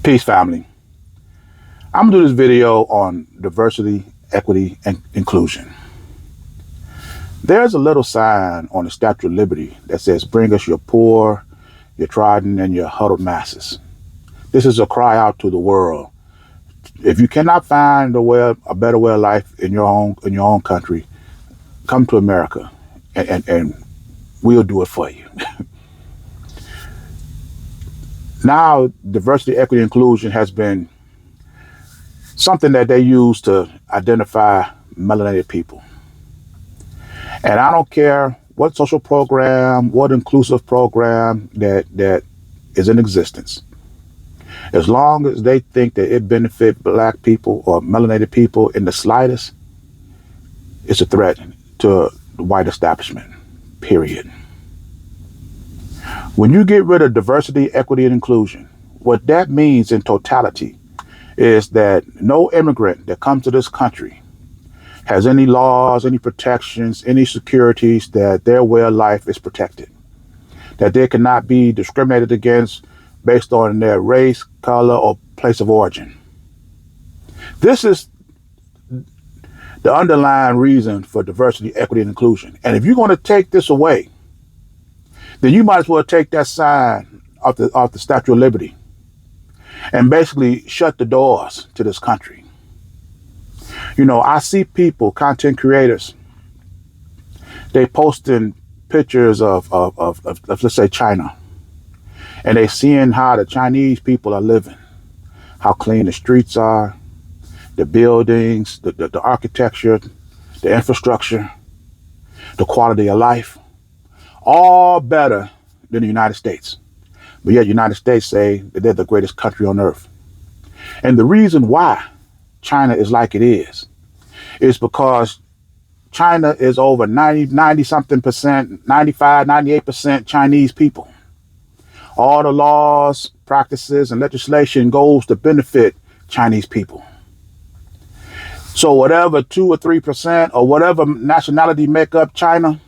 Peace, family. I'm gonna do this video on diversity, equity, and inclusion. There's a little sign on the Statue of Liberty that says, "Bring us your poor, your trodden, and your huddled masses." This is a cry out to the world. If you cannot find a better way of life in your own country, come to America, and we'll do it for you. Now, diversity, equity, inclusion has been something that they use to identify melanated people. And I don't care what social program, what inclusive program that is in existence. As long as they think that it benefits black people or melanated people in the slightest, it's a threat to the white establishment, period. When you get rid of diversity, equity, and inclusion, what that means in totality is that no immigrant that comes to this country has any laws, any protections, any securities that their way of life is protected, that they cannot be discriminated against based on their race, color, or place of origin. This is the underlying reason for diversity, equity, and inclusion. And if you're going to take this away, then you might as well take that sign off the Statue of Liberty and basically shut the doors to this country. You know, I see people, content creators, they posting pictures of let's say China, and they seeing how the Chinese people are living, how clean the streets are, the buildings, the architecture, the infrastructure, the quality of life, all better than the United States. But yet the United States say that they're the greatest country on earth. And the reason why China is like it is because China is over 90 something percent, 95, 98% Chinese people. All the laws, practices, and legislation goes to benefit Chinese people. So whatever 2 or 3% or whatever nationality make up China,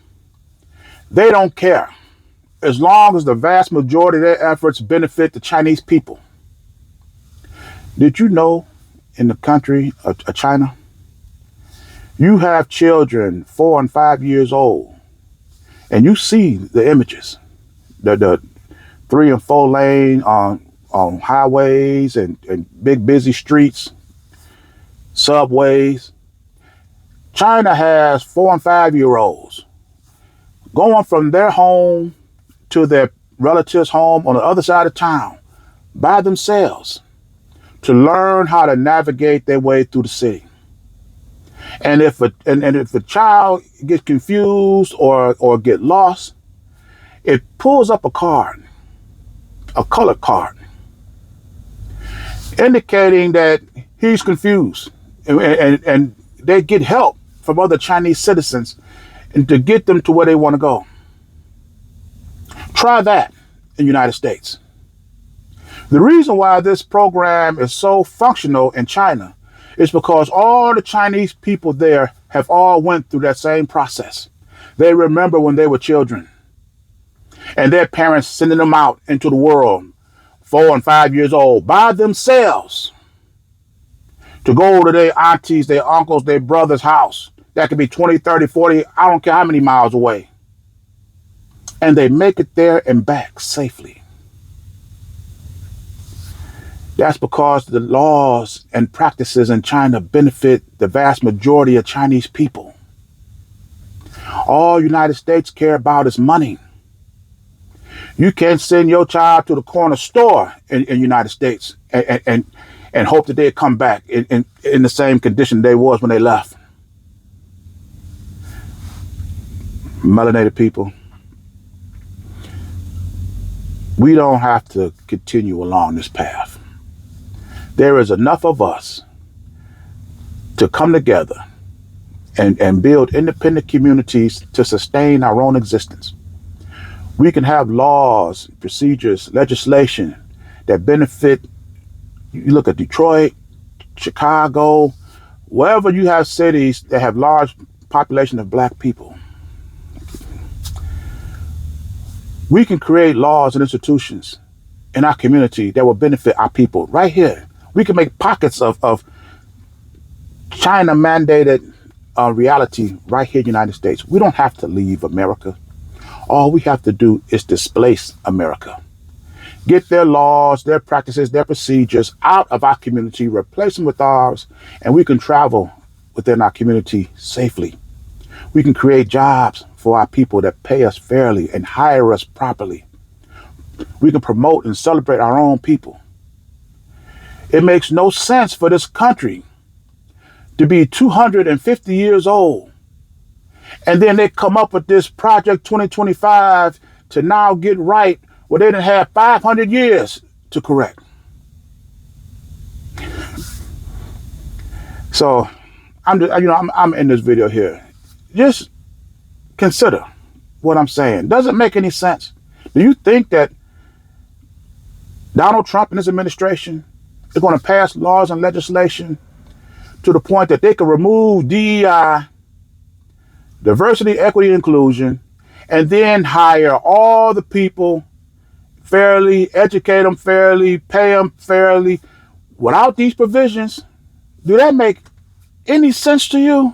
they don't care, as long as the vast majority of their efforts benefit the Chinese people. Did you know in the country of China, you have children 4 and 5 years old, and you see the images, the 3 and 4 lane on highways and big busy streets, subways. China has 4 and 5 year olds going from their home to their relative's home on the other side of town by themselves to learn how to navigate their way through the city. And if a child gets confused or get lost, it pulls up a card, a colored card, indicating that he's confused, and they get help from other Chinese citizens and to get them to where they want to go. Try that in the United States. The reason why this program is so functional in China is because all the Chinese people there have all went through that same process. They remember when they were children and their parents sending them out into the world 4 and 5 years old by themselves to go to their aunties, their uncles, their brother's house. That could be 20, 30, 40, I don't care how many miles away. And they make it there and back safely. That's because the laws and practices in China benefit the vast majority of Chinese people. All United States care about is money. You can't send your child to the corner store in the United States and hope that they come back in the same condition they was when they left. Melanated people, we don't have to continue along this path. There is enough of us to come together and build independent communities to sustain our own existence. We can have laws, procedures, legislation that benefit. You look at Detroit, Chicago, wherever you have cities that have large population of black people. We can create laws and institutions in our community that will benefit our people right here. We can make pockets of China mandated reality right here in the United States. We don't have to leave America. All we have to do is displace America. Get their laws, their practices, their procedures out of our community, replace them with ours, and we can travel within our community safely. We can create jobs for our people that pay us fairly and hire us properly. We can promote and celebrate our own people. It makes no sense for this country to be 250 years old, and then they come up with this Project 2025 to now get right where they didn't have 500 years to correct. So I'm in this video here. Just consider what I'm saying. Does it make any sense? Do you think that Donald Trump and his administration are going to pass laws and legislation to the point that they can remove D.E.I, diversity, equity, and inclusion, and then hire all the people fairly, educate them fairly, pay them fairly, without these provisions? Do that make any sense to you?